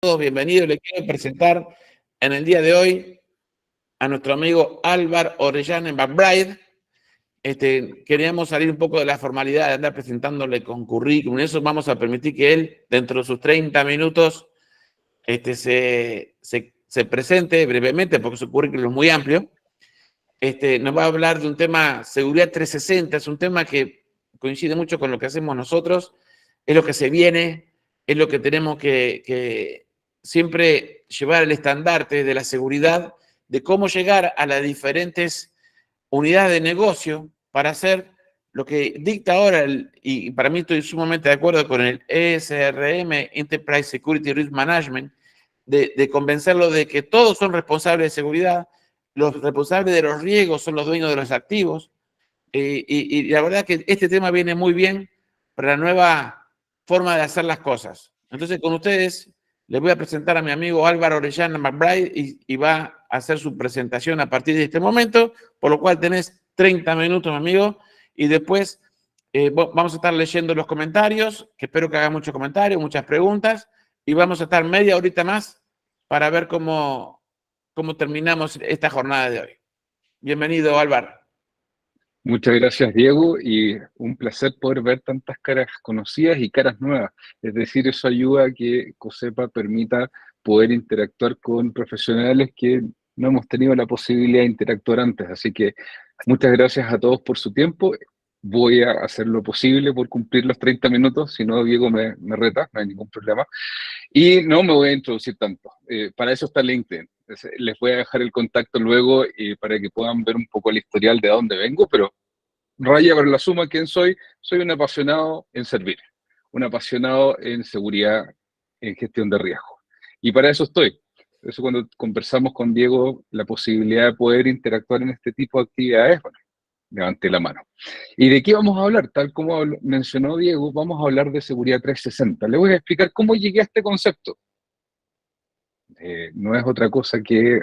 Todos bienvenidos. Le quiero presentar en el día de hoy a nuestro amigo Álvaro Orellana McBride. Queríamos salir un poco de la formalidad de andar presentándole con currículum. Eso vamos a permitir que él, dentro de sus 30 minutos, se presente brevemente, porque su currículum es muy amplio. Nos va a hablar de un tema, seguridad 360, es un tema que coincide mucho con lo que hacemos nosotros, es lo que se viene, es lo que tenemos que siempre llevar el estandarte de la seguridad, de cómo llegar a las diferentes unidades de negocio para hacer lo que dicta ahora, y para mí estoy sumamente de acuerdo con el ESRM, Enterprise Security Risk Management, de convencerlo de que todos son responsables de seguridad, los responsables de los riesgos son los dueños de los activos, y la verdad que este tema viene muy bien para la nueva forma de hacer las cosas. Entonces, con ustedes, les voy a presentar a mi amigo Álvaro Orellana McBride y va a hacer su presentación a partir de este momento, por lo cual tenés 30 minutos, mi amigo, y después vamos a estar leyendo los comentarios, que espero que hagan muchos comentarios, muchas preguntas, y vamos a estar media horita más para ver cómo terminamos esta jornada de hoy. Bienvenido, Álvaro. Muchas gracias, Diego, y un placer poder ver tantas caras conocidas y caras nuevas. Es decir, eso ayuda a que COSEPA permita poder interactuar con profesionales que no hemos tenido la posibilidad de interactuar antes. Así que muchas gracias a todos por su tiempo. Voy a hacer lo posible por cumplir los 30 minutos, si no, Diego me reta, no hay ningún problema. Y no me voy a introducir tanto. Para eso está LinkedIn. Les voy a dejar el contacto luego para que puedan ver un poco el historial de dónde vengo, pero raya para la suma, ¿quién soy? Soy un apasionado en servir, un apasionado en seguridad, en gestión de riesgo. Y para eso estoy. Por eso cuando conversamos con Diego la posibilidad de poder interactuar en este tipo de actividades, bueno, levanté la mano. ¿Y de qué vamos a hablar? Tal como mencionó Diego, vamos a hablar de seguridad 360. Le voy a explicar cómo llegué a este concepto. No es otra cosa que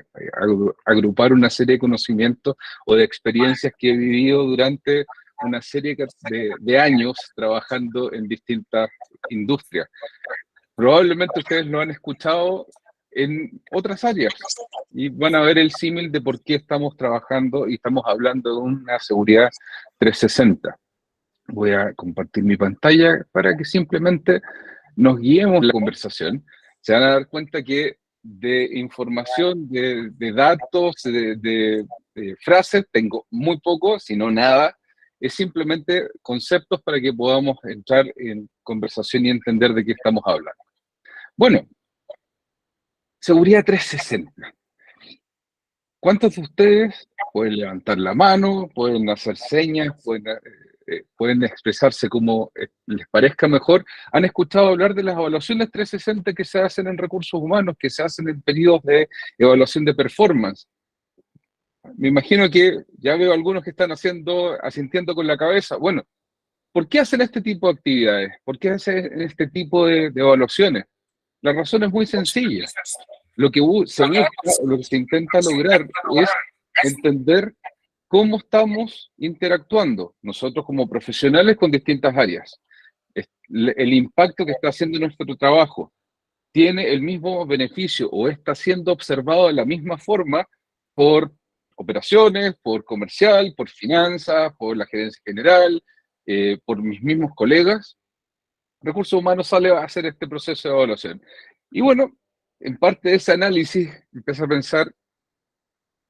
agrupar una serie de conocimientos o de experiencias que he vivido durante una serie de años trabajando en distintas industrias. Probablemente ustedes lo han escuchado en otras áreas y van a ver el símil de por qué estamos trabajando y estamos hablando de una seguridad 360. Voy a compartir mi pantalla para que simplemente nos guiemos la conversación. Se van a dar cuenta que de información, de datos, de frases, tengo muy poco, si no nada. Es simplemente conceptos para que podamos entrar en conversación y entender de qué estamos hablando. Bueno, seguridad 360. ¿Cuántos de ustedes pueden levantar la mano, pueden hacer señas, pueden expresarse como les parezca mejor? ¿Han escuchado hablar de las evaluaciones 360 que se hacen en recursos humanos, que se hacen en periodos de evaluación de performance? Me imagino que ya veo algunos que están asintiendo con la cabeza. Bueno, ¿por qué hacen este tipo de actividades? ¿Por qué hacen este tipo de evaluaciones? La razón es muy sencilla. Lo que se busca, lo que se intenta lograr es entender cómo estamos interactuando nosotros como profesionales con distintas áreas. El impacto que está haciendo nuestro trabajo tiene el mismo beneficio o está siendo observado de la misma forma por operaciones, por comercial, por finanzas, por la gerencia general, por mis mismos colegas. Recursos humanos sale a hacer este proceso de evaluación. Y bueno, en parte de ese análisis empieza a pensar,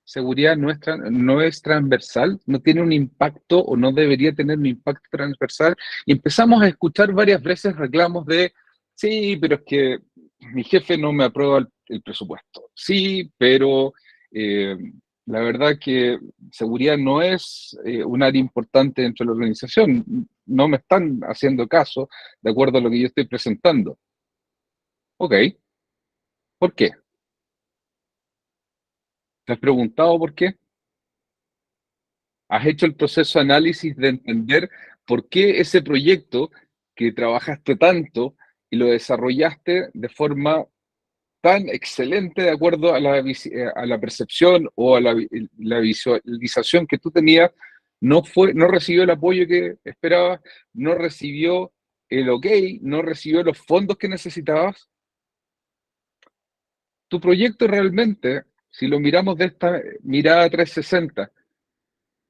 seguridad no es transversal, no tiene un impacto o no debería tener un impacto transversal. Y empezamos a escuchar varias veces reclamos de, sí, pero es que mi jefe no me aprueba el presupuesto. Sí, pero la verdad que seguridad no es un área importante dentro de la organización. No me están haciendo caso de acuerdo a lo que yo estoy presentando. Ok, ¿por qué? ¿Te has preguntado por qué? ¿Has hecho el proceso de análisis de entender por qué ese proyecto que trabajaste tanto y lo desarrollaste de forma tan excelente de acuerdo a la percepción o a la visualización que tú tenías, no recibió el apoyo que esperabas, no recibió el ok, no recibió los fondos que necesitabas? Tu proyecto realmente, si lo miramos de esta mirada 360,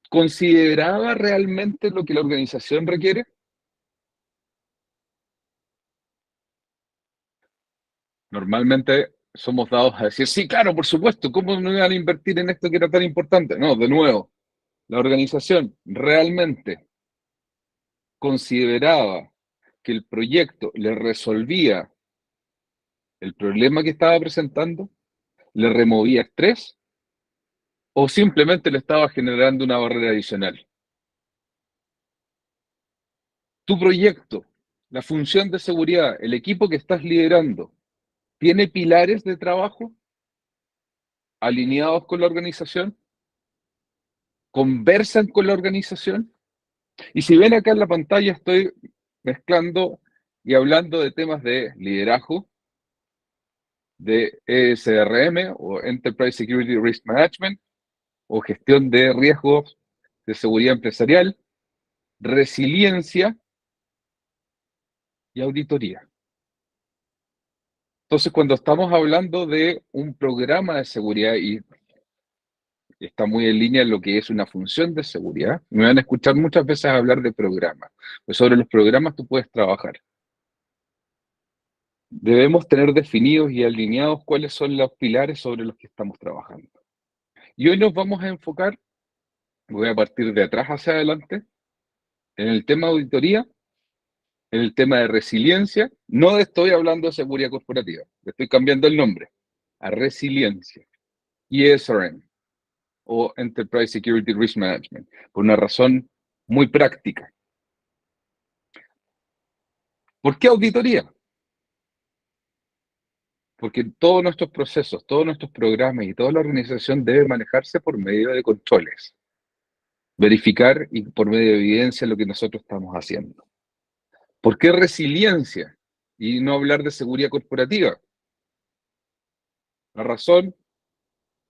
¿consideraba realmente lo que la organización requiere? Normalmente somos dados a decir, sí, claro, por supuesto, ¿cómo no iban a invertir en esto que era tan importante? No, de nuevo, la organización realmente consideraba que el proyecto le resolvía el problema que estaba presentando, le removía estrés o simplemente le estaba generando una barrera adicional. Tu proyecto, la función de seguridad, el equipo que estás liderando, ¿tiene pilares de trabajo alineados con la organización? ¿Conversan con la organización? Y si ven acá en la pantalla, estoy mezclando y hablando de temas de liderazgo, de ESRM o Enterprise Security Risk Management, o gestión de riesgos de seguridad empresarial, resiliencia y auditoría. Entonces, cuando estamos hablando de un programa de seguridad, y está muy en línea en lo que es una función de seguridad, me van a escuchar muchas veces hablar de programas, pues sobre los programas tú puedes trabajar. Debemos tener definidos y alineados cuáles son los pilares sobre los que estamos trabajando. Y hoy nos vamos a enfocar, voy a partir de atrás hacia adelante, en el tema de auditoría, en el tema de resiliencia. No estoy hablando de seguridad corporativa, le estoy cambiando el nombre a resiliencia, ESRM o Enterprise Security Risk Management, por una razón muy práctica. ¿Por qué auditoría? Porque todos nuestros procesos, todos nuestros programas y toda la organización debe manejarse por medio de controles, verificar y por medio de evidencia lo que nosotros estamos haciendo. ¿Por qué resiliencia y no hablar de seguridad corporativa? La razón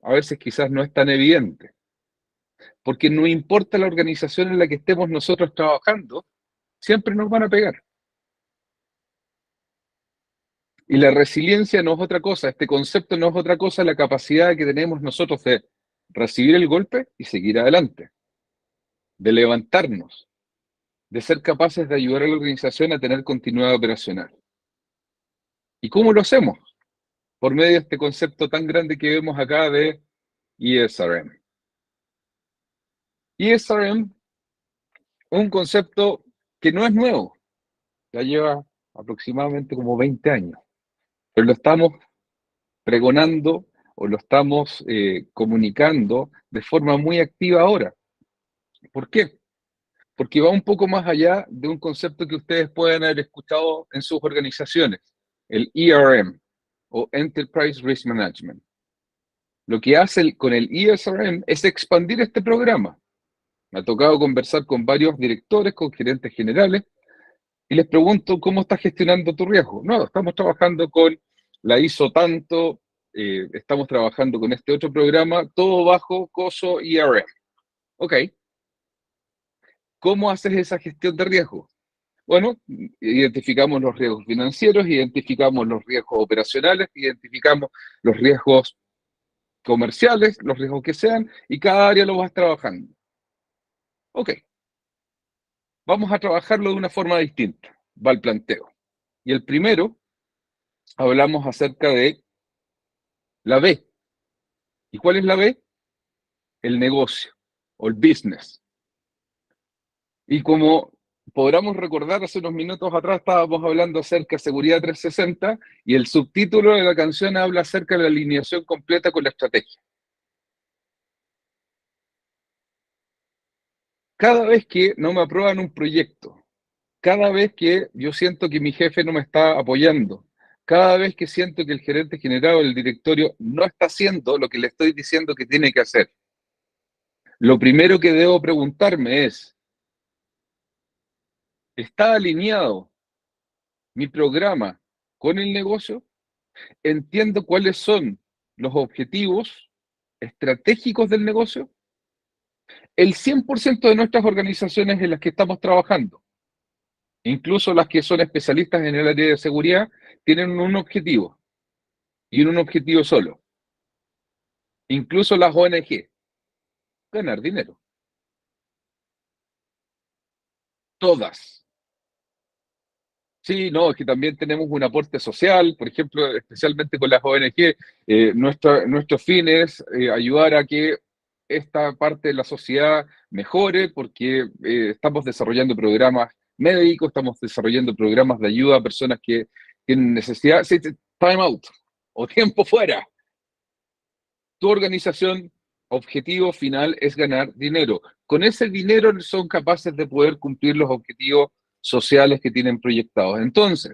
a veces quizás no es tan evidente, porque no importa la organización en la que estemos nosotros trabajando, siempre nos van a pegar. Y la resiliencia no es otra cosa, este concepto no es otra cosa, la capacidad que tenemos nosotros de recibir el golpe y seguir adelante, de levantarnos, de ser capaces de ayudar a la organización a tener continuidad operacional. ¿Y cómo lo hacemos? Por medio de este concepto tan grande que vemos acá de ESRM. ESRM es un concepto que no es nuevo, ya lleva aproximadamente como 20 años, pero lo estamos pregonando o lo estamos comunicando de forma muy activa ahora. ¿Por qué? Porque va un poco más allá de un concepto que ustedes pueden haber escuchado en sus organizaciones, el ERM o Enterprise Risk Management. Lo que hace con el ESRM es expandir este programa. Me ha tocado conversar con varios directores, con gerentes generales, y les pregunto, ¿cómo estás gestionando tu riesgo? No, estamos trabajando con la ISO tanto, estamos trabajando con este otro programa, todo bajo COSO ERM. Ok. ¿Cómo haces esa gestión de riesgo? Bueno, identificamos los riesgos financieros, identificamos los riesgos operacionales, identificamos los riesgos comerciales, los riesgos que sean, y cada área lo vas trabajando. Ok, vamos a trabajarlo de una forma distinta, va el planteo. Y el primero, hablamos acerca de la B. ¿Y cuál es la B? El negocio o el business. Y como podremos recordar, hace unos minutos atrás estábamos hablando acerca de Seguridad 360 y el subtítulo de la canción habla acerca de la alineación completa con la estrategia. Cada vez que no me aprueban un proyecto, cada vez que yo siento que mi jefe no me está apoyando, cada vez que siento que el gerente general o el directorio no está haciendo lo que le estoy diciendo que tiene que hacer, lo primero que debo preguntarme es, ¿está alineado mi programa con el negocio? ¿Entiendo cuáles son los objetivos estratégicos del negocio? El 100% de nuestras organizaciones en las que estamos trabajando, incluso las que son especialistas en el área de seguridad, tienen un objetivo. y en un objetivo solo. Incluso las ONG, ganar dinero. Todas. Sí, no, es que también tenemos un aporte social, por ejemplo, especialmente con las ONG. Nuestro fin es ayudar a que esta parte de la sociedad mejore, porque estamos desarrollando programas médicos, estamos desarrollando programas de ayuda a personas que tienen necesidad. Sí, time out o tiempo fuera. Tu organización, objetivo final es ganar dinero. Con ese dinero son capaces de poder cumplir los objetivos sociales que tienen proyectados. Entonces,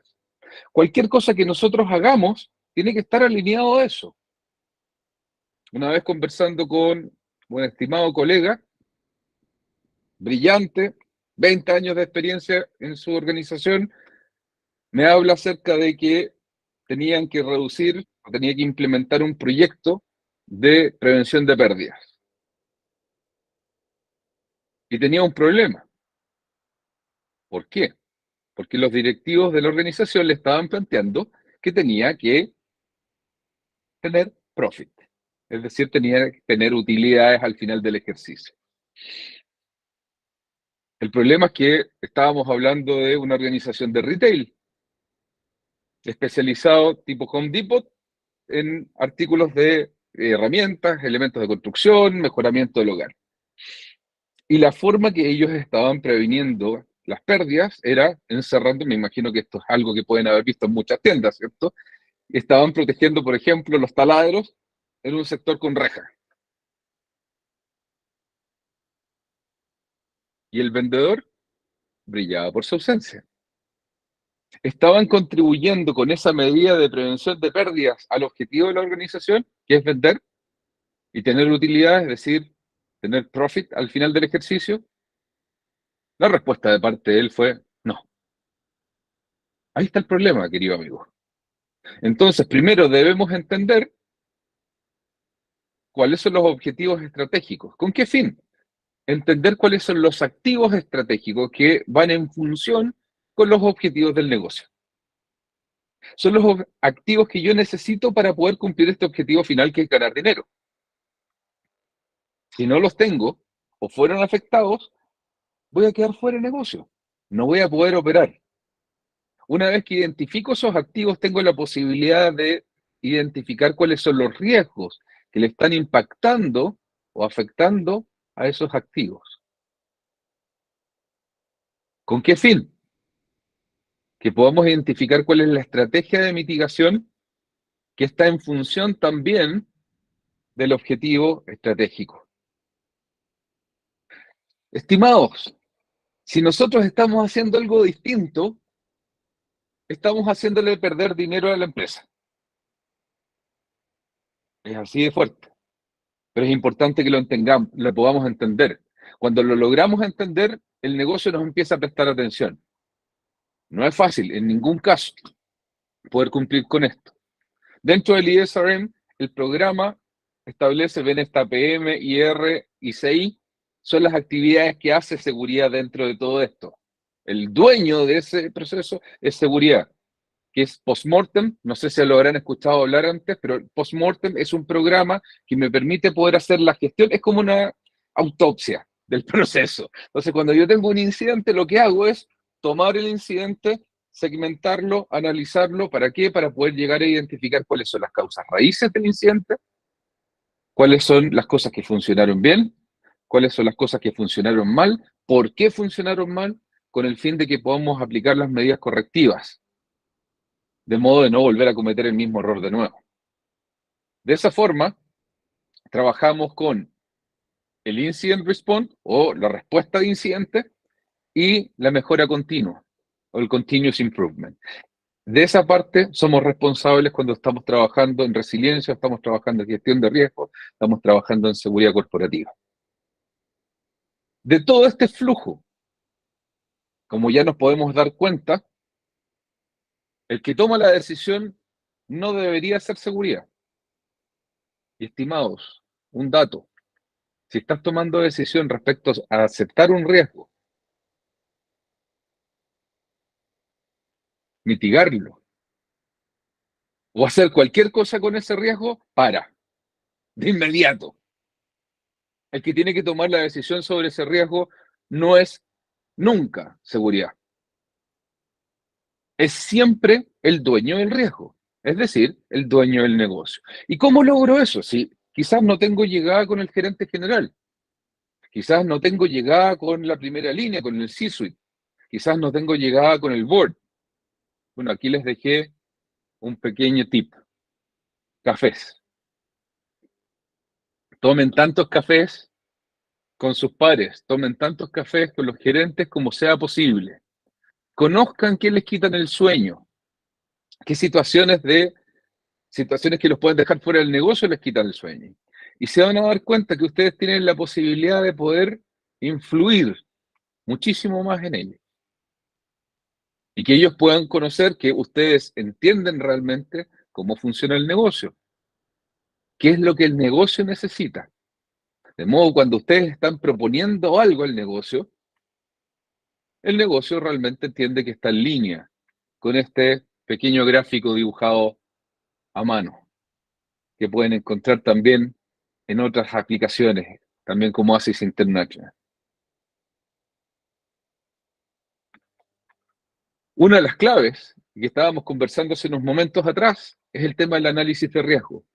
cualquier cosa que nosotros hagamos tiene que estar alineado a eso. Una vez conversando con un estimado colega, brillante, 20 años de experiencia en su organización, me habla acerca de que tenían que reducir, tenía que implementar un proyecto de prevención de pérdidas. Y tenía un problema. ¿Por qué? Porque los directivos de la organización le estaban planteando que tenía que tener profit, es decir, tenía que tener utilidades al final del ejercicio. El problema es que estábamos hablando de una organización de retail, especializado tipo Home Depot en artículos de herramientas, elementos de construcción, mejoramiento del hogar. Y la forma que ellos estaban previniendo las pérdidas era encerrando, me imagino que esto es algo que pueden haber visto en muchas tiendas, ¿cierto? Estaban protegiendo, por ejemplo, los taladros en un sector con reja. Y el vendedor brillaba por su ausencia. Estaban contribuyendo con esa medida de prevención de pérdidas al objetivo de la organización, que es vender y tener utilidad, es decir, tener profit al final del ejercicio. La respuesta de parte de él fue no. Ahí está el problema, querido amigo. Entonces, primero debemos entender cuáles son los objetivos estratégicos. ¿Con qué fin? Entender cuáles son los activos estratégicos que van en función con los objetivos del negocio. Son los activos que yo necesito para poder cumplir este objetivo final, que es ganar dinero. Si no los tengo o fueron afectados, voy a quedar fuera de negocio. No voy a poder operar. Una vez que identifico esos activos, tengo la posibilidad de identificar cuáles son los riesgos que le están impactando o afectando a esos activos. ¿Con qué fin? Que podamos identificar cuál es la estrategia de mitigación que está en función también del objetivo estratégico. Estimados, si nosotros estamos haciendo algo distinto, estamos haciéndole perder dinero a la empresa. Es así de fuerte. Pero es importante que lo entendamos, lo podamos entender. Cuando lo logramos entender, el negocio nos empieza a prestar atención. No es fácil, en ningún caso, poder cumplir con esto. Dentro del ISRM, el programa establece, ven esta PM, IR y CI, son las actividades que hace seguridad dentro de todo esto. El dueño de ese proceso es seguridad, que es Postmortem. No sé si lo habrán escuchado hablar antes, pero Postmortem es un programa que me permite poder hacer la gestión. Es como una autopsia del proceso. Entonces, cuando yo tengo un incidente, lo que hago es tomar el incidente, segmentarlo, analizarlo. ¿Para qué? Para poder llegar a identificar cuáles son las causas raíces del incidente, cuáles son las cosas que funcionaron bien, cuáles son las cosas que funcionaron mal, por qué funcionaron mal, con el fin de que podamos aplicar las medidas correctivas, de modo de no volver a cometer el mismo error de nuevo. De esa forma, trabajamos con el incident response o la respuesta de incidente y la mejora continua o el continuous improvement. De esa parte somos responsables cuando estamos trabajando en resiliencia, estamos trabajando en gestión de riesgos, estamos trabajando en seguridad corporativa. De todo este flujo, como ya nos podemos dar cuenta, el que toma la decisión no debería ser seguridad. Y estimados, un dato: si estás tomando decisión respecto a aceptar un riesgo, mitigarlo o hacer cualquier cosa con ese riesgo, de inmediato. El que tiene que tomar la decisión sobre ese riesgo no es nunca seguridad. Es siempre el dueño del riesgo, es decir, el dueño del negocio. ¿Y cómo logro eso? Si quizás no tengo llegada con el gerente general, quizás no tengo llegada con la primera línea, con el C-suite, quizás no tengo llegada con el board. Bueno, aquí les dejé un pequeño tip. Cafés. Tomen tantos cafés con sus pares, tomen tantos cafés con los gerentes como sea posible. Conozcan qué les quitan el sueño, qué situaciones que los pueden dejar fuera del negocio les quitan el sueño. Y se van a dar cuenta que ustedes tienen la posibilidad de poder influir muchísimo más en ellos. Y que ellos puedan conocer que ustedes entienden realmente cómo funciona el negocio, qué es lo que el negocio necesita. De modo, cuando ustedes están proponiendo algo al negocio, el negocio realmente entiende que está en línea con este pequeño gráfico dibujado a mano, que pueden encontrar también en otras aplicaciones, también como Access International. Una de las claves que estábamos conversando hace unos momentos atrás es el tema del análisis de riesgo.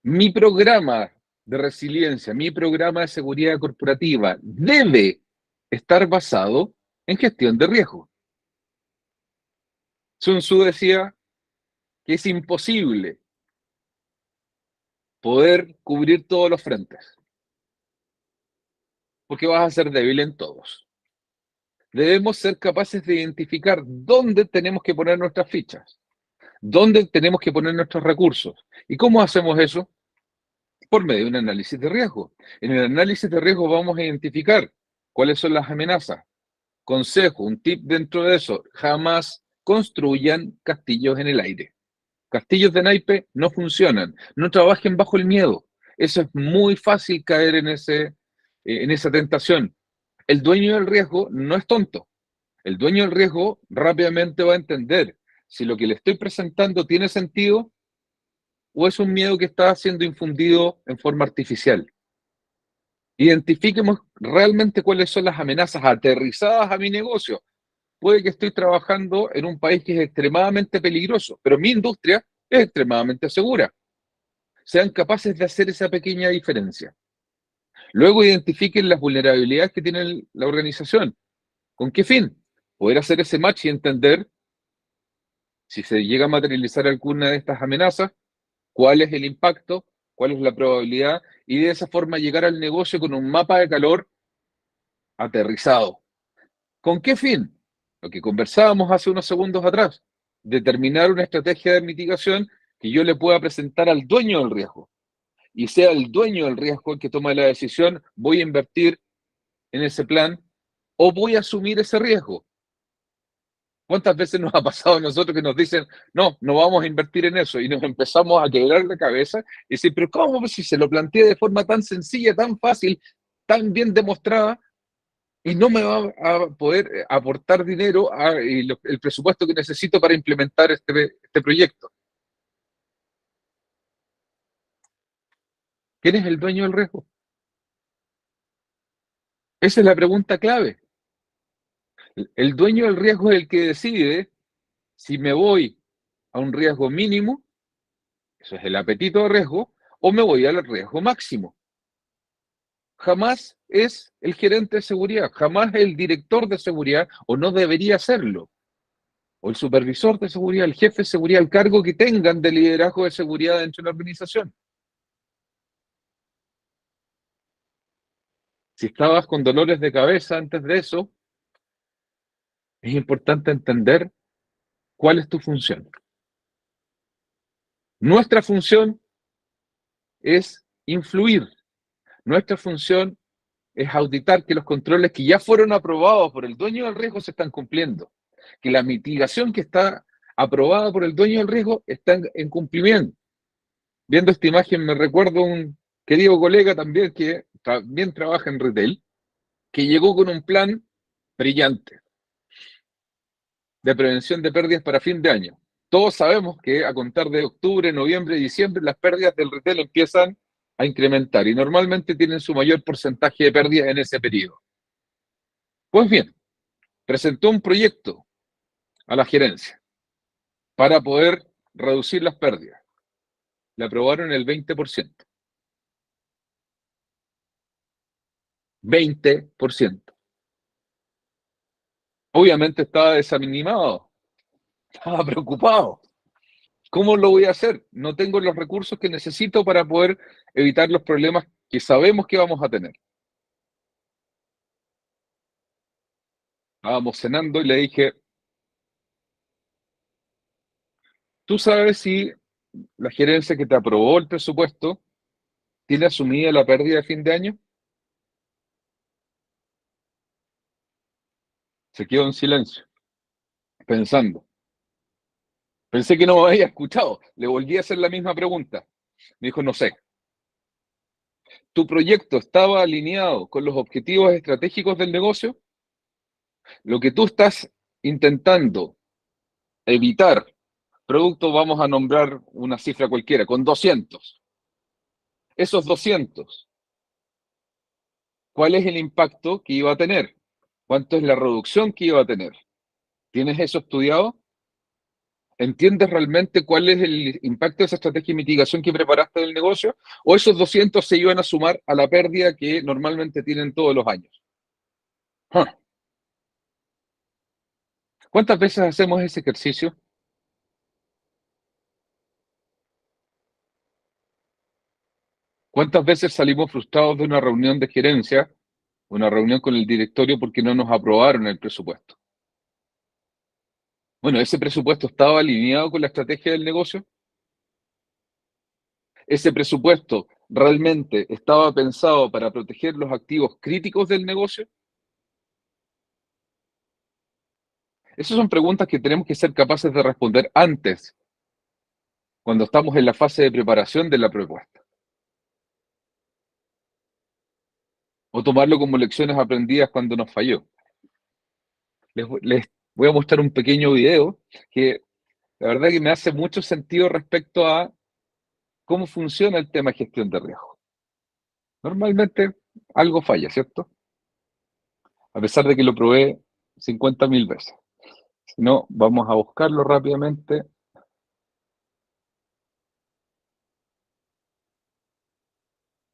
Mi programa de resiliencia, mi programa de seguridad corporativa debe estar basado en gestión de riesgo. Sun Tzu decía que es imposible poder cubrir todos los frentes, porque vas a ser débil en todos. Debemos ser capaces de identificar dónde tenemos que poner nuestras fichas, dónde tenemos que poner nuestros recursos. ¿Y cómo hacemos eso? Por medio de un análisis de riesgo. En el análisis de riesgo vamos a identificar cuáles son las amenazas. Consejo, un tip dentro de eso, jamás construyan castillos en el aire. Castillos de naipe no funcionan, no trabajen bajo el miedo. Eso es muy fácil caer en esa tentación. El dueño del riesgo no es tonto. El dueño del riesgo rápidamente va a entender si lo que le estoy presentando tiene sentido o es un miedo que está siendo infundido en forma artificial. Identifiquemos realmente cuáles son las amenazas aterrizadas a mi negocio. Puede que estoy trabajando en un país que es extremadamente peligroso, pero mi industria es extremadamente segura. Sean capaces de hacer esa pequeña diferencia. Luego identifiquen las vulnerabilidades que tiene la organización. ¿Con qué fin? Poder hacer ese match y entender si se llega a materializar alguna de estas amenazas, cuál es el impacto, cuál es la probabilidad, y de esa forma llegar al negocio con un mapa de calor aterrizado. ¿Con qué fin? Lo que conversábamos hace unos segundos atrás, determinar una estrategia de mitigación que yo le pueda presentar al dueño del riesgo, y sea el dueño del riesgo el que toma la decisión, voy a invertir en ese plan o voy a asumir ese riesgo. ¿Cuántas veces nos ha pasado a nosotros que nos dicen, no, no vamos a invertir en eso? Y nos empezamos a quebrar la cabeza y decir, pero ¿cómo? Si se lo planteé de forma tan sencilla, tan fácil, tan bien demostrada, y no me va a poder aportar dinero y el presupuesto que necesito para implementar este proyecto. ¿Quién es el dueño del riesgo? Esa es la pregunta clave. El dueño del riesgo es el que decide si me voy a un riesgo mínimo, eso es el apetito de riesgo, o me voy al riesgo máximo. Jamás es el gerente de seguridad, jamás el director de seguridad, o no debería serlo, o el supervisor de seguridad, el jefe de seguridad, el cargo que tengan de liderazgo de seguridad dentro de la organización. Si estabas con dolores de cabeza antes de eso, es importante entender cuál es tu función. Nuestra función es influir. Nuestra función es auditar que los controles que ya fueron aprobados por el dueño del riesgo se están cumpliendo, que la mitigación que está aprobada por el dueño del riesgo está en cumplimiento. Viendo esta imagen me recuerdo un querido colega también que también trabaja en retail, que llegó con un plan brillante de prevención de pérdidas para fin de año. Todos sabemos que a contar de octubre, noviembre, diciembre, las pérdidas del retail empiezan a incrementar y normalmente tienen su mayor porcentaje de pérdidas en ese periodo. Pues bien, presentó un proyecto a la gerencia para poder reducir las pérdidas. Le aprobaron el 20%. 20%. Obviamente estaba desanimado, estaba preocupado. ¿Cómo lo voy a hacer? No tengo los recursos que necesito para poder evitar los problemas que sabemos que vamos a tener. Estábamos cenando y le dije, ¿tú sabes si la gerencia que te aprobó el presupuesto tiene asumida la pérdida de fin de año? Se quedó en silencio, pensando. Pensé que no me había escuchado. Le volví a hacer la misma pregunta. Me dijo, no sé. ¿Tu proyecto estaba alineado con los objetivos estratégicos del negocio? Lo que tú estás intentando evitar, producto, vamos a nombrar una cifra cualquiera, con 200. Esos 200, ¿cuál es el impacto que iba a tener? ¿Cuánto es la reducción que iba a tener? ¿Tienes eso estudiado? ¿Entiendes realmente cuál es el impacto de esa estrategia de mitigación que preparaste del negocio? ¿O esos 200 se iban a sumar a la pérdida que normalmente tienen todos los años? Huh. ¿Cuántas veces hacemos ese ejercicio? ¿Cuántas veces salimos frustrados de una reunión de gerencia, una reunión con el directorio porque no nos aprobaron el presupuesto? Bueno, ¿ese presupuesto estaba alineado con la estrategia del negocio? ¿Ese presupuesto realmente estaba pensado para proteger los activos críticos del negocio? Esas son preguntas que tenemos que ser capaces de responder antes, cuando estamos en la fase de preparación de la propuesta. O tomarlo como lecciones aprendidas cuando nos falló. Les voy a mostrar un pequeño video que la verdad que me hace mucho sentido respecto a cómo funciona el tema de gestión de riesgo. Normalmente algo falla, ¿cierto? A pesar de que lo probé 50.000 veces. Si no, vamos a buscarlo rápidamente.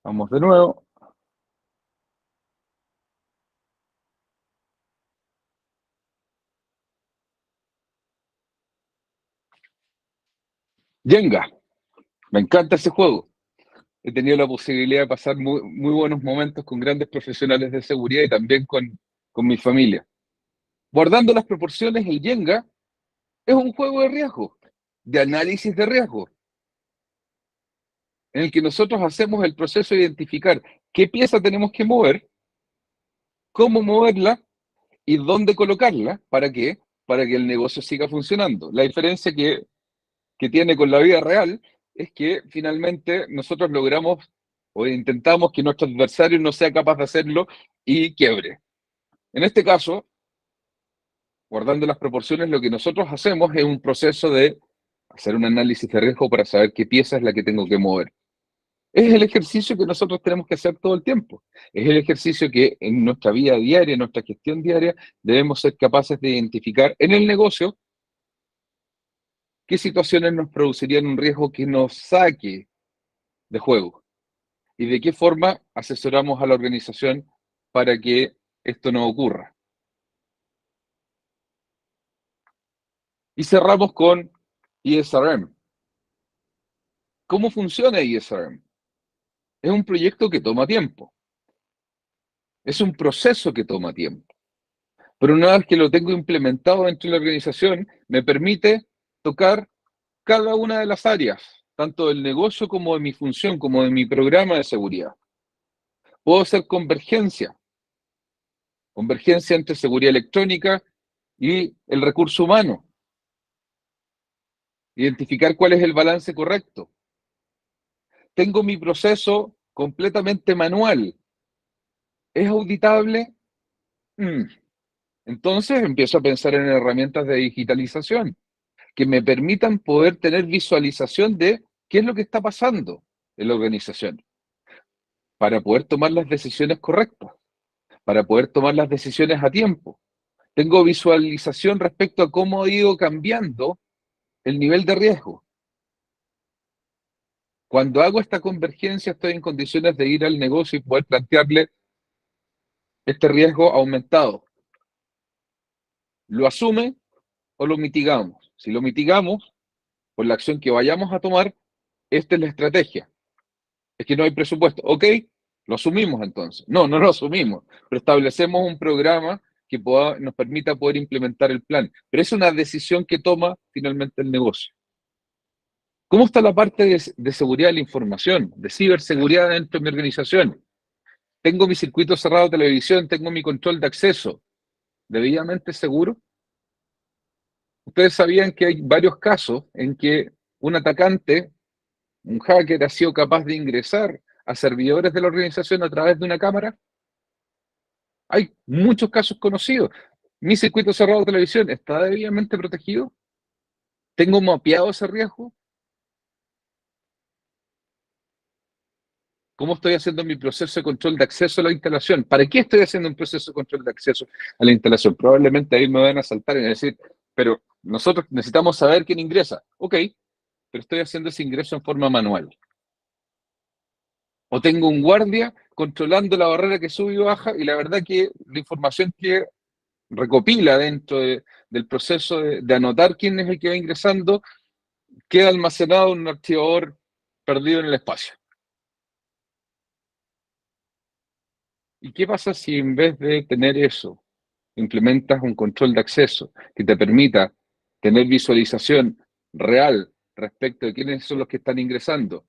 Vamos de nuevo. Jenga. Me encanta ese juego. He tenido la posibilidad de pasar muy buenos momentos con grandes profesionales de seguridad y también con mi familia. Guardando las proporciones, el Jenga es un juego de riesgo, de análisis de riesgo, en el que nosotros hacemos el proceso de identificar qué pieza tenemos que mover, cómo moverla y dónde colocarla. ¿Para qué? Para que el negocio siga funcionando. La diferencia que tiene con la vida real es que finalmente nosotros logramos o intentamos que nuestro adversario no sea capaz de hacerlo y quiebre. En este caso, guardando las proporciones, lo que nosotros hacemos es un proceso de hacer un análisis de riesgo para saber qué pieza es la que tengo que mover. Es el ejercicio que nosotros tenemos que hacer todo el tiempo. Es el ejercicio que en nuestra vida diaria, en nuestra gestión diaria, debemos ser capaces de identificar en el negocio qué situaciones nos producirían un riesgo que nos saque de juego y de qué forma asesoramos a la organización para que esto no ocurra. Y cerramos con ESRM. ¿Cómo funciona ESRM? Es un proyecto que toma tiempo. Es un proceso que toma tiempo. Pero una vez que lo tengo implementado dentro de la organización, me permite tocar cada una de las áreas, tanto del negocio como de mi función, como de mi programa de seguridad. Puedo hacer convergencia entre seguridad electrónica y el recurso humano. Identificar cuál es el balance correcto. Tengo mi proceso completamente manual. ¿Es auditable? Entonces empiezo a pensar en herramientas de digitalización. que me permitan poder tener visualización de qué es lo que está pasando en la organización, para poder tomar las decisiones correctas, para poder tomar las decisiones a tiempo. Tengo visualización respecto a cómo ha ido cambiando el nivel de riesgo. Cuando hago esta convergencia, estoy en condiciones de ir al negocio y poder plantearle este riesgo aumentado. ¿Lo asume o lo mitigamos? Si lo mitigamos, por la acción que vayamos a tomar, esta es la estrategia. Es que no hay presupuesto. Ok, lo asumimos entonces. No, no lo asumimos, pero establecemos un programa que nos permita poder implementar el plan. Pero es una decisión que toma finalmente el negocio. ¿Cómo está la parte de seguridad de la información, de ciberseguridad dentro de mi organización? ¿Tengo mi circuito cerrado de televisión? ¿Tengo mi control de acceso debidamente seguro? Ustedes sabían que hay varios casos en que un atacante, un hacker, ha sido capaz de ingresar a servidores de la organización a través de una cámara. Hay muchos casos conocidos. ¿Mi circuito cerrado de televisión está debidamente protegido? ¿Tengo mapeado ese riesgo? ¿Cómo estoy haciendo mi proceso de control de acceso a la instalación? ¿Para qué estoy haciendo un proceso de control de acceso a la instalación? Probablemente ahí me van a saltar y decir, pero nosotros necesitamos saber quién ingresa. Ok, pero estoy haciendo ese ingreso en forma manual. O tengo un guardia controlando la barrera que sube y baja, y la verdad que la información que recopila dentro del proceso de anotar quién es el que va ingresando queda almacenado en un archivador perdido en el espacio. ¿Y qué pasa si en vez de tener eso, implementas un control de acceso que te permita tener visualización real respecto de quiénes son los que están ingresando?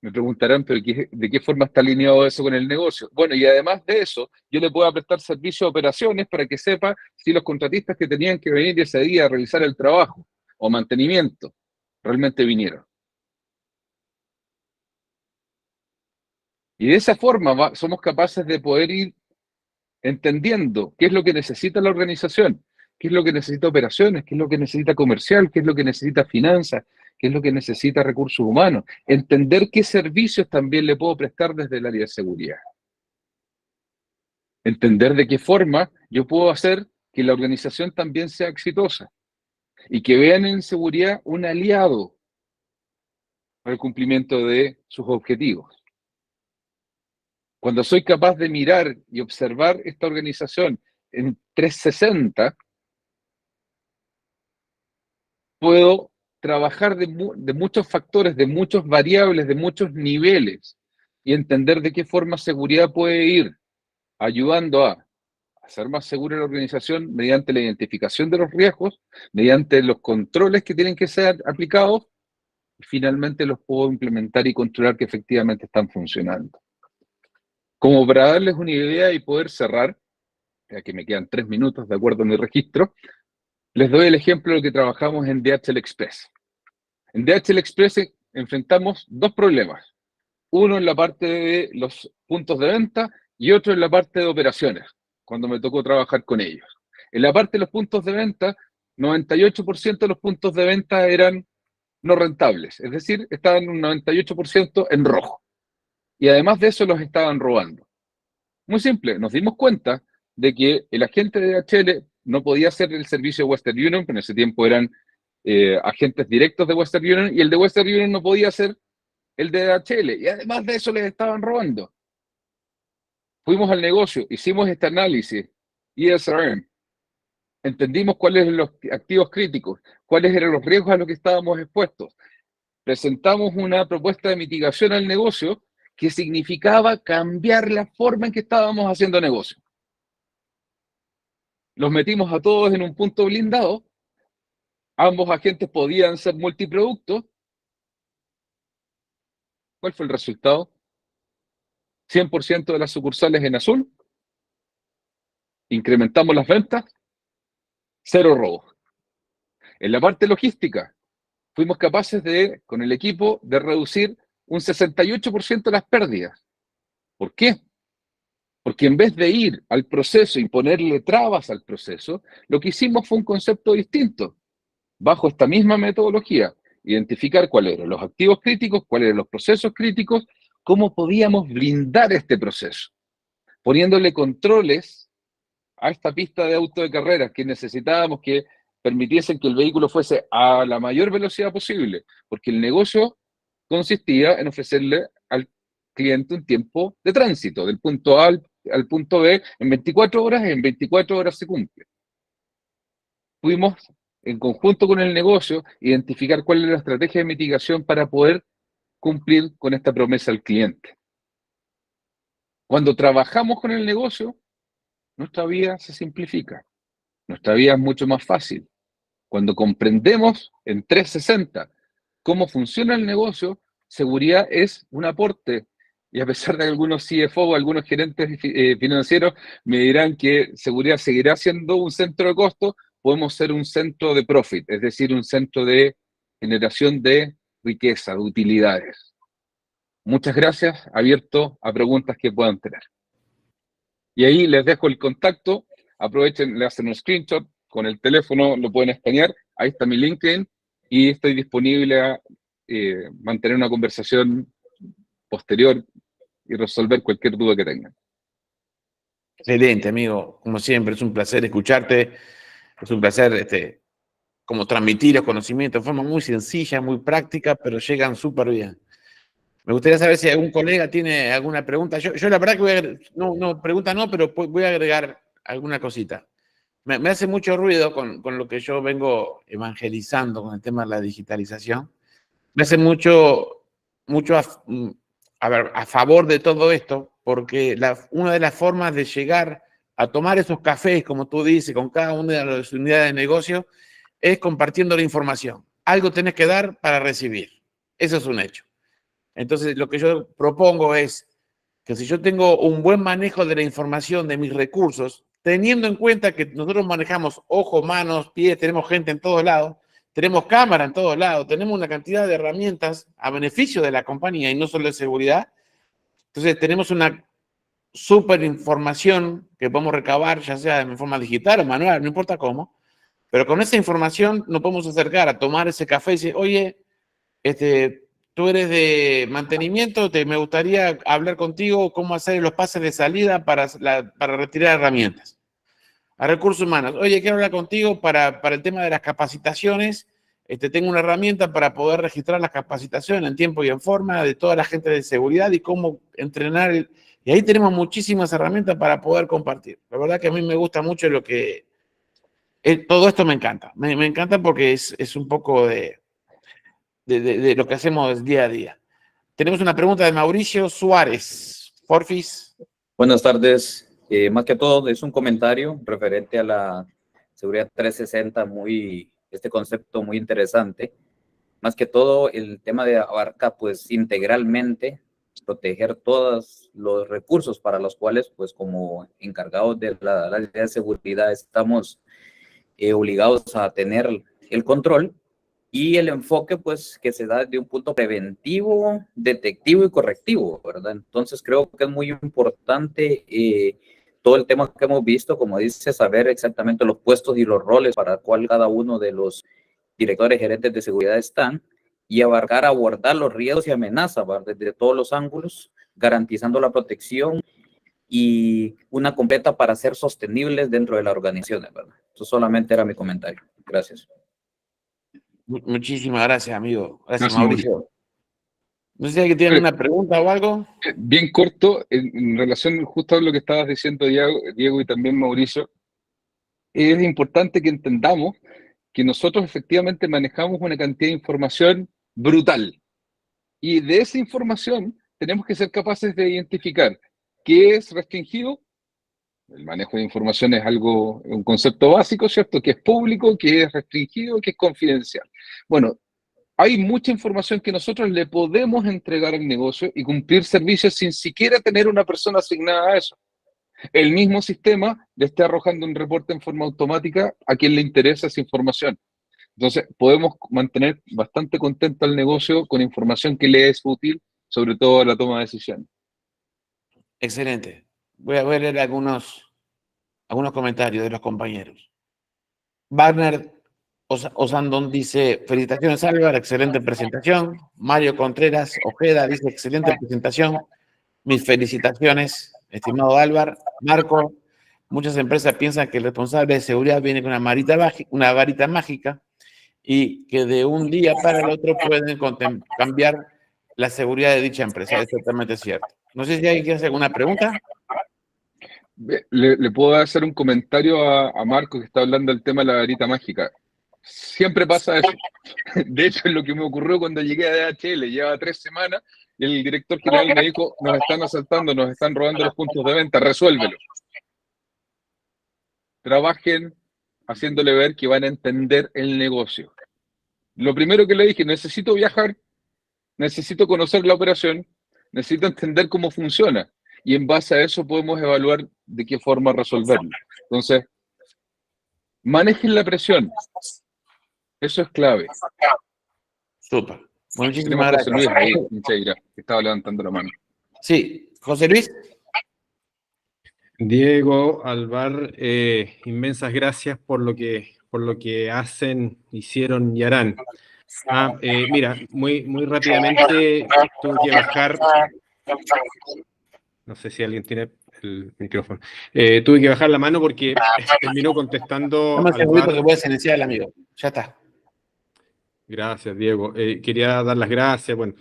Me preguntarán, pero ¿de qué forma está alineado eso con el negocio? Bueno, y además de eso, yo le puedo prestar servicio de operaciones para que sepa si los contratistas que tenían que venir ese día a realizar el trabajo o mantenimiento realmente vinieron. Y de esa forma somos capaces de poder ir entendiendo qué es lo que necesita la organización, qué es lo que necesita operaciones, qué es lo que necesita comercial, qué es lo que necesita finanzas, qué es lo que necesita recursos humanos. Entender qué servicios también le puedo prestar desde el área de seguridad. Entender de qué forma yo puedo hacer que la organización también sea exitosa y que vean en seguridad un aliado para el cumplimiento de sus objetivos. Cuando soy capaz de mirar y observar esta organización en 360, puedo trabajar de muchos factores, de muchas variables, de muchos niveles y entender de qué forma seguridad puede ir ayudando a hacer más segura la organización mediante la identificación de los riesgos, mediante los controles que tienen que ser aplicados y finalmente los puedo implementar y controlar que efectivamente están funcionando. Como para darles una idea y poder cerrar, ya que me quedan 3 minutos de acuerdo a mi registro, les doy el ejemplo de lo que trabajamos en DHL Express. En DHL Express enfrentamos dos problemas. Uno en la parte de los puntos de venta y otro en la parte de operaciones, cuando me tocó trabajar con ellos. En la parte de los puntos de venta, 98% de los puntos de venta eran no rentables, es decir, estaban un 98% en rojo. Y además de eso los estaban robando. Muy simple, nos dimos cuenta de que el agente de DHL no podía hacer el servicio de Western Union, pero en ese tiempo eran agentes directos de Western Union, y el de Western Union no podía hacer el de DHL, y además de eso les estaban robando. Fuimos al negocio, hicimos este análisis, ESRM, entendimos cuáles eran los activos críticos, cuáles eran los riesgos a los que estábamos expuestos. Presentamos una propuesta de mitigación al negocio que significaba cambiar la forma en que estábamos haciendo negocio. Los metimos a todos en un punto blindado, ambos agentes podían ser multiproductos. ¿Cuál fue el resultado? 100% de las sucursales en azul, incrementamos las ventas, 0 robos. En la parte logística, fuimos capaces de, con el equipo, de reducir un 68% las pérdidas. ¿Por qué? Porque en vez de ir al proceso y ponerle trabas al proceso, lo que hicimos fue un concepto distinto. bajo esta misma metodología, identificar cuáles eran los activos críticos, cuáles eran los procesos críticos, cómo podíamos blindar este proceso, poniéndole controles a esta pista de auto de carreras que necesitábamos que permitiesen que el vehículo fuese a la mayor velocidad posible, porque el negocio consistía en ofrecerle al cliente un tiempo de tránsito, del punto A al punto B en 24 horas, y en 24 horas se cumple. Pudimos, en conjunto con el negocio, identificar cuál era la estrategia de mitigación para poder cumplir con esta promesa al cliente. Cuando trabajamos con el negocio, nuestra vida se simplifica, nuestra vida es mucho más fácil. Cuando comprendemos en 360 cómo funciona el negocio, seguridad es un aporte. Y a pesar de que algunos CFO o algunos gerentes financieros me dirán que seguridad seguirá siendo un centro de costo, podemos ser un centro de profit, es decir, un centro de generación de riqueza, de utilidades. Muchas gracias, abierto a preguntas que puedan tener. Y ahí les dejo el contacto, aprovechen, le hacen un screenshot, con el teléfono lo pueden escanear, ahí está mi LinkedIn, y estoy disponible a mantener una conversación posterior y resolver cualquier duda que tengan. Excelente, amigo. Como siempre, es un placer escucharte. Es un placer como transmitir los conocimientos de forma muy sencilla, muy práctica, pero llegan súper bien. Me gustaría saber si algún colega tiene alguna pregunta. Yo la verdad que voy a, pregunta no, pero voy a agregar alguna cosita. Me hace mucho ruido con lo que yo vengo evangelizando con el tema de la digitalización. Me hace mucho a favor de todo esto, porque una de las formas de llegar a tomar esos cafés, como tú dices, con cada una de las unidades de negocio, es compartiendo la información. Algo tenés que dar para recibir. Eso es un hecho. Entonces, lo que yo propongo es que si yo tengo un buen manejo de la información, de mis recursos, teniendo en cuenta que nosotros manejamos ojos, manos, pies, tenemos gente en todos lados, tenemos cámara en todos lados, tenemos una cantidad de herramientas a beneficio de la compañía y no solo de seguridad. Entonces, tenemos una súper información que podemos recabar, ya sea en forma digital o manual, no importa cómo, pero con esa información nos podemos acercar a tomar ese café y decir, oye, tú eres de mantenimiento, me gustaría hablar contigo cómo hacer los pases de salida para retirar herramientas. A recursos humanos, oye, quiero hablar contigo para el tema de las capacitaciones. Tengo una herramienta para poder registrar las capacitaciones en tiempo y en forma de toda la gente de seguridad y cómo entrenar. Y ahí tenemos muchísimas herramientas para poder compartir. La verdad que a mí me gusta mucho todo esto me encanta. Me encanta porque es un poco de lo que hacemos día a día. Tenemos una pregunta de Mauricio Suárez. Porfis. Buenas tardes. Más que todo es un comentario referente a la seguridad 360, este concepto muy interesante. Más que todo el tema de abarca pues integralmente proteger todos los recursos para los cuales pues como encargados de la área de seguridad estamos obligados a tener el control. Y el enfoque, pues, que se da de un punto preventivo, detectivo y correctivo, ¿verdad? Entonces, creo que es muy importante todo el tema que hemos visto, como dice, saber exactamente los puestos y los roles para cuál cada uno de los directores, gerentes de seguridad están y abordar los riesgos y amenazas, ¿verdad? Desde todos los ángulos, garantizando la protección y una completa para ser sostenibles dentro de las organizaciones, ¿verdad? Eso solamente era mi comentario. Gracias. Muchísimas gracias, amigo. Gracias, Gracias, Mauricio. No sé si alguien tiene una pregunta o algo. Bien corto, en relación justo a lo que estabas diciendo, Diego, y también Mauricio, es importante que entendamos que nosotros efectivamente manejamos una cantidad de información brutal. Y de esa información tenemos que ser capaces de identificar qué es restringido. El manejo de información es un concepto básico, ¿cierto? Que es público, que es restringido, que es confidencial. Bueno, hay mucha información que nosotros le podemos entregar al negocio y cumplir servicios sin siquiera tener una persona asignada a eso. El mismo sistema le está arrojando un reporte en forma automática a quien le interesa esa información. Entonces, podemos mantener bastante contento al negocio con información que le es útil, sobre todo a la toma de decisiones. Excelente. Voy a leer algunos comentarios de los compañeros. Wagner Osandón dice, felicitaciones Álvaro, excelente presentación. Mario Contreras Ojeda dice, excelente presentación. Mis felicitaciones, estimado Álvaro. Marco, muchas empresas piensan que el responsable de seguridad viene con una varita mágica y que de un día para el otro pueden cambiar la seguridad de dicha empresa. Es totalmente cierto. No sé si alguien quiere hacer alguna pregunta. Le puedo hacer un comentario a Marco que está hablando del tema de la varita mágica. Siempre pasa eso. De hecho, es lo que me ocurrió cuando llegué a DHL. Llevaba 3 semanas y el director general me dijo, nos están asaltando, nos están robando los puntos de venta, resuélvelo. Trabajen haciéndole ver que van a entender el negocio. Lo primero que le dije, necesito viajar, necesito conocer la operación, necesito entender cómo funciona. Y en base a eso podemos evaluar de qué forma resolverlo. Entonces, manejen la presión. Eso es clave. Súper. Muchísimas Tenemos a José gracias. Luis ahí, Micheira, que estaba levantando la mano. Sí, José Luis. Diego, Alvar, inmensas gracias por lo que hacen, hicieron y harán. Mira, muy rápidamente tuve que bajar. No sé si alguien tiene el micrófono. Tuve que bajar la mano porque terminó contestando. No me seguro que puedes iniciar el amigo. Ya está. Gracias, Diego. Quería dar las gracias. Bueno,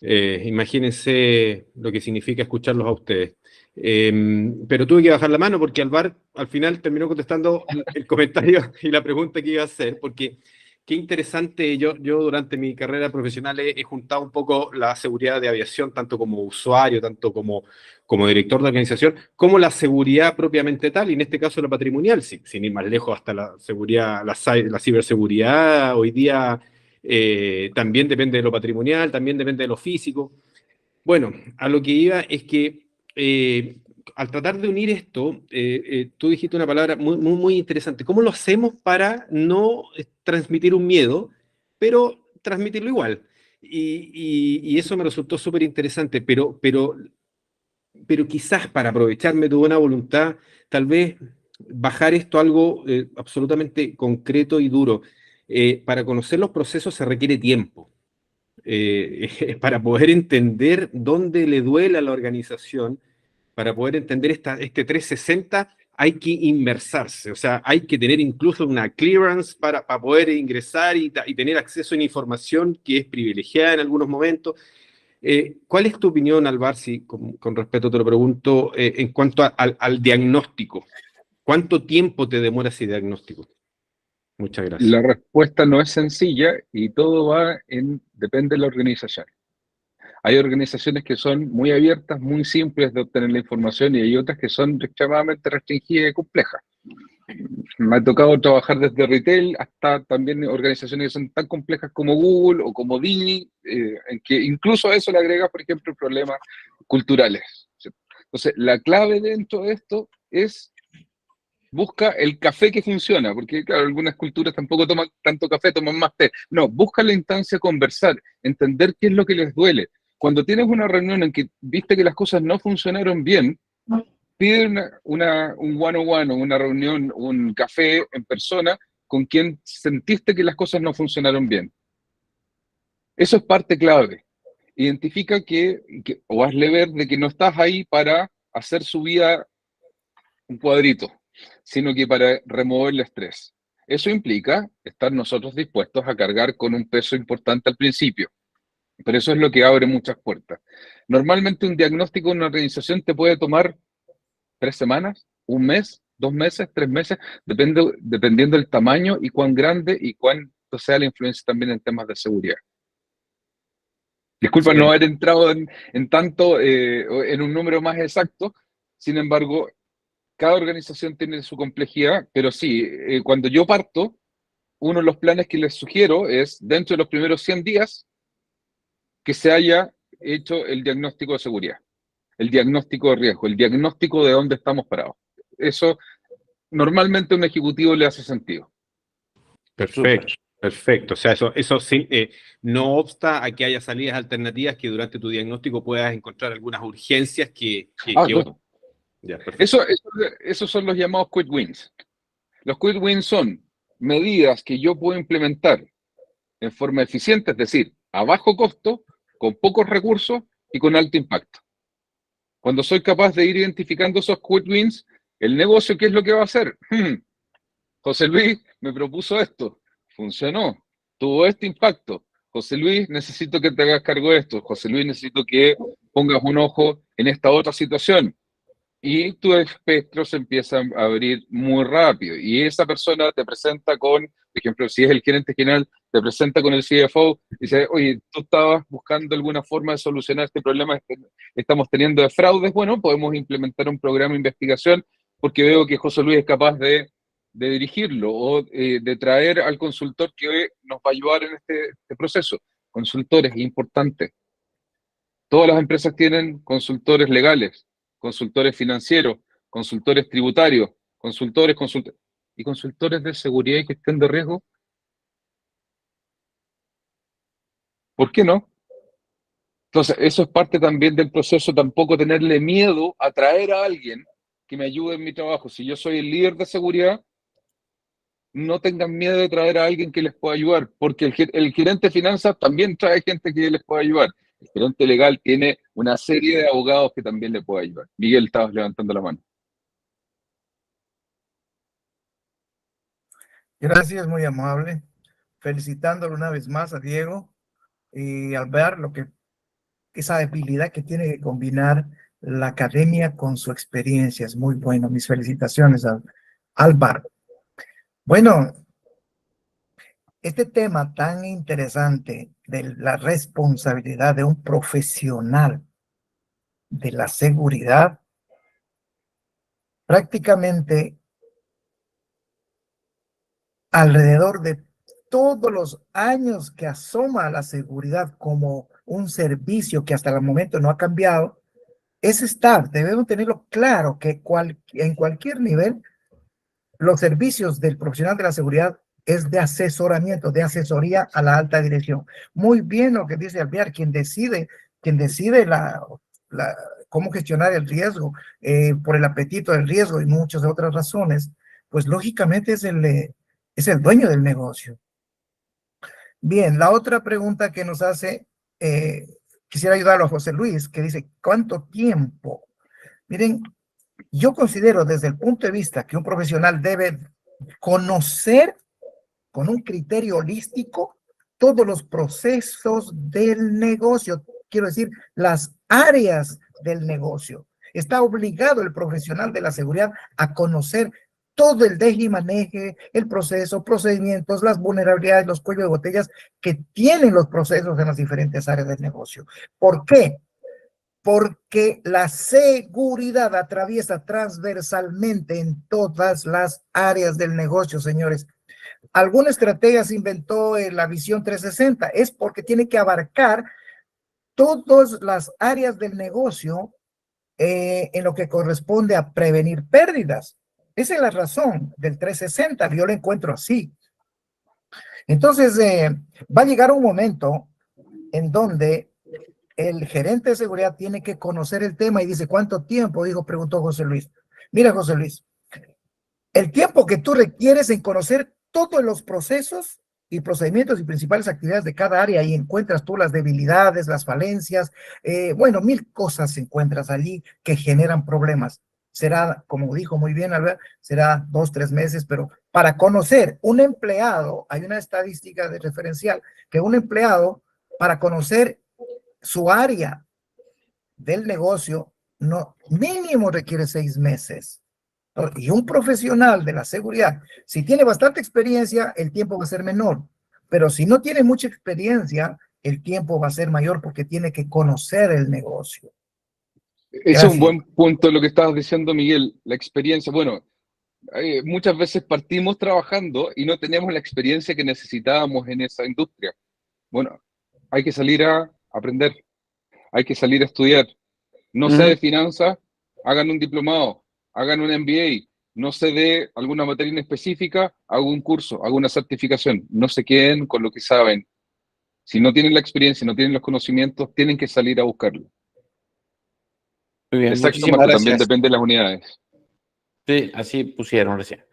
imagínense lo que significa escucharlos a ustedes. Pero tuve que bajar la mano porque Alvar al final terminó contestando el comentario y la pregunta que iba a hacer, porque qué interesante, yo durante mi carrera profesional he juntado un poco la seguridad de aviación, tanto como usuario, tanto como director de organización, como la seguridad propiamente tal, y en este caso la patrimonial, sin ir más lejos, hasta la seguridad, la ciberseguridad, hoy día también depende de lo patrimonial, también depende de lo físico. Bueno, a lo que iba es que al tratar de unir esto, tú dijiste una palabra muy interesante. ¿Cómo lo hacemos para no transmitir un miedo, pero transmitirlo igual? Y eso me resultó súper interesante, pero quizás para aprovecharme de tu buena voluntad, tal vez bajar esto a algo absolutamente concreto y duro. Para conocer los procesos se requiere tiempo. Para poder entender dónde le duele a la organización, para poder entender este 360, hay que inmersarse, o sea, hay que tener incluso una clearance para poder ingresar y tener acceso a información que es privilegiada en algunos momentos. ¿Cuál es tu opinión, Alvar, si con respeto te lo pregunto, en cuanto al diagnóstico? ¿Cuánto tiempo te demora ese diagnóstico? Muchas gracias. La respuesta no es sencilla y todo depende de la organización. Hay organizaciones que son muy abiertas, muy simples de obtener la información y hay otras que son extremadamente restringidas y complejas. Me ha tocado trabajar desde retail hasta también organizaciones que son tan complejas como Google o como Didi, en que incluso a eso le agrega, por ejemplo, problemas culturales. Entonces, la clave dentro de esto es busca el café que funciona, porque claro, algunas culturas tampoco toman tanto café, toman más té. No, busca la instancia, conversar, entender qué es lo que les duele. Cuando tienes una reunión en que viste que las cosas no funcionaron bien, pide un one-on-one o una reunión, un café en persona con quien sentiste que las cosas no funcionaron bien. Eso es parte clave. Identifica o hazle ver de que no estás ahí para hacer su vida un cuadrito, sino que para remover el estrés. Eso implica estar nosotros dispuestos a cargar con un peso importante al principio, pero eso es lo que abre muchas puertas. Normalmente un diagnóstico en una organización te puede tomar 3 semanas, 1 mes, 2 meses, 3 meses, dependiendo del tamaño y cuán grande y cuánto sea la influencia también en temas de seguridad. Disculpa no haber entrado en tanto, en un número más exacto, sin embargo, cada organización tiene su complejidad, pero sí, cuando yo parto, uno de los planes que les sugiero es, dentro de los primeros 100 días, que se haya hecho el diagnóstico de seguridad, el diagnóstico de riesgo, el diagnóstico de dónde estamos parados. Eso normalmente a un ejecutivo le hace sentido. Perfecto, perfecto. O sea, eso sí, no obsta a que haya salidas alternativas que durante tu diagnóstico puedas encontrar algunas urgencias Ya, esos son los llamados quick wins. Los quick wins son medidas que yo puedo implementar en forma eficiente, es decir, a bajo costo, con pocos recursos y con alto impacto. Cuando soy capaz de ir identificando esos quick wins, el negocio, ¿qué es lo que va a hacer? José Luis me propuso esto, funcionó, tuvo este impacto. José Luis, necesito que te hagas cargo de esto. José Luis, necesito que pongas un ojo en esta otra situación. Y tu espectro se empieza a abrir muy rápido. Y esa persona te presenta con, por ejemplo, si es el gerente general, te presenta con el CFO y dice, oye, tú estabas buscando alguna forma de solucionar este problema que estamos teniendo de fraudes. Bueno, podemos implementar un programa de investigación porque veo que José Luis es capaz de dirigirlo o de traer al consultor que nos va a ayudar en este proceso. Consultores, importante. Todas las empresas tienen consultores legales, consultores financieros, consultores tributarios, consultores y consultores de seguridad y gestión de riesgo. ¿Por qué no? Entonces, eso es parte también del proceso, tampoco tenerle miedo a traer a alguien que me ayude en mi trabajo. Si yo soy el líder de seguridad, no tengan miedo de traer a alguien que les pueda ayudar, porque el gerente de finanzas también trae gente que les pueda ayudar. El gerente legal tiene una serie de abogados que también le puede ayudar. Miguel, estabas levantando la mano. Gracias, muy amable. Felicitándolo una vez más a Diego y al ver esa habilidad que tiene de combinar la academia con su experiencia. Es muy bueno. Mis felicitaciones al Álvaro. Bueno, este tema tan interesante de la responsabilidad de un profesional de la seguridad, prácticamente alrededor de todos los años que asoma la seguridad como un servicio que hasta el momento no ha cambiado, debemos tenerlo claro que en cualquier nivel, los servicios del profesional de la seguridad es de asesoramiento, de asesoría a la alta dirección. Muy bien lo que dice Alvear, quien decide cómo gestionar el riesgo, por el apetito del riesgo y muchas otras razones, pues lógicamente es el dueño del negocio. Bien, la otra pregunta que nos hace, quisiera ayudarlo a José Luis, que dice, ¿cuánto tiempo? Miren, yo considero desde el punto de vista que un profesional debe conocer con un criterio holístico todos los procesos del negocio, quiero decir, las áreas del negocio. Está obligado el profesional de la seguridad a conocer todo el deje y maneje, el proceso, procedimientos, las vulnerabilidades, los cuellos de botellas que tienen los procesos en las diferentes áreas del negocio. ¿Por qué? Porque la seguridad atraviesa transversalmente en todas las áreas del negocio, señores. Alguna estrategia se inventó en la visión 360, es porque tiene que abarcar todas las áreas del negocio en lo que corresponde a prevenir pérdidas. Esa es la razón del 360, yo lo encuentro así. Entonces, va a llegar un momento en donde el gerente de seguridad tiene que conocer el tema y dice, ¿cuánto tiempo? Preguntó José Luis. Mira, José Luis, el tiempo que tú requieres en conocer todos los procesos y procedimientos y principales actividades de cada área, y encuentras tú las debilidades, las falencias, bueno, 1000 cosas encuentras allí que generan problemas. Será, como dijo muy bien Albert, será 2, 3 meses, pero para conocer un empleado, hay una estadística de referencial, que un empleado, para conocer su área del negocio, mínimo requiere 6 meses. Y un profesional de la seguridad, si tiene bastante experiencia, el tiempo va a ser menor. Pero si no tiene mucha experiencia, el tiempo va a ser mayor porque tiene que conocer el negocio. Ese es un buen punto lo que estabas diciendo, Miguel. La experiencia, bueno, muchas veces partimos trabajando y no tenemos la experiencia que necesitábamos en esa industria. Bueno, hay que salir a aprender, hay que salir a estudiar. No sé de finanzas, hagan un diplomado, hagan un MBA. No sé de alguna materia en específica, hago un curso, hago una certificación. No se queden con lo que saben. Si no tienen la experiencia, no tienen los conocimientos, tienen que salir a buscarlo. Muy bien, Exacto, muchísimas Marco, gracias. también depende de las unidades. Sí, así pusieron recién.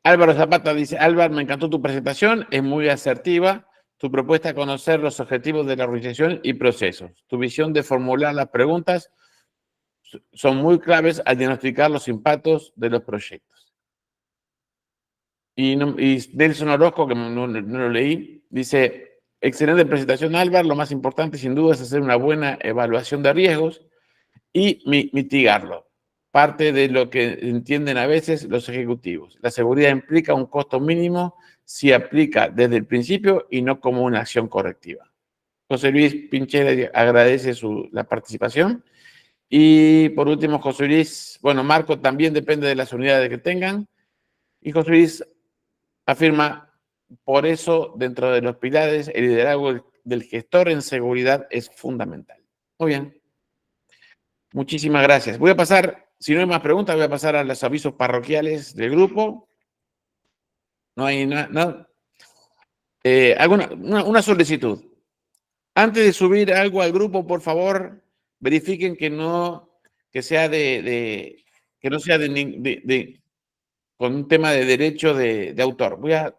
Álvaro Zapata dice, Álvaro, me encantó tu presentación, es muy asertiva. Tu propuesta a conocer los objetivos de la organización y procesos. Tu visión de formular las preguntas son muy claves al diagnosticar los impactos de los proyectos. Y Nelson Orozco, que no lo leí, dice, excelente presentación, Álvaro. Lo más importante, sin duda, es hacer una buena evaluación de riesgos y mitigarlo. Parte de lo que entienden a veces los ejecutivos. La seguridad implica un costo mínimo si aplica desde el principio y no como una acción correctiva. José Luis Pinchera agradece la participación. Y por último, José Luis, bueno, Marco, también depende de las unidades que tengan. Y José Luis afirma, por eso, dentro de los pilares, el liderazgo del gestor en seguridad es fundamental. Muy bien. Muchísimas gracias. Voy a pasar, si no hay más preguntas, voy a pasar a los avisos parroquiales del grupo. No hay nada. Una solicitud. Antes de subir algo al grupo, por favor, verifiquen que sea con un tema de derecho de autor. Voy a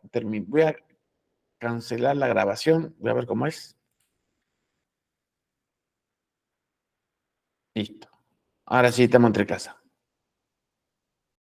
cancelar la grabación. Voy a ver cómo es. Listo. Ahora sí, estamos entre casa.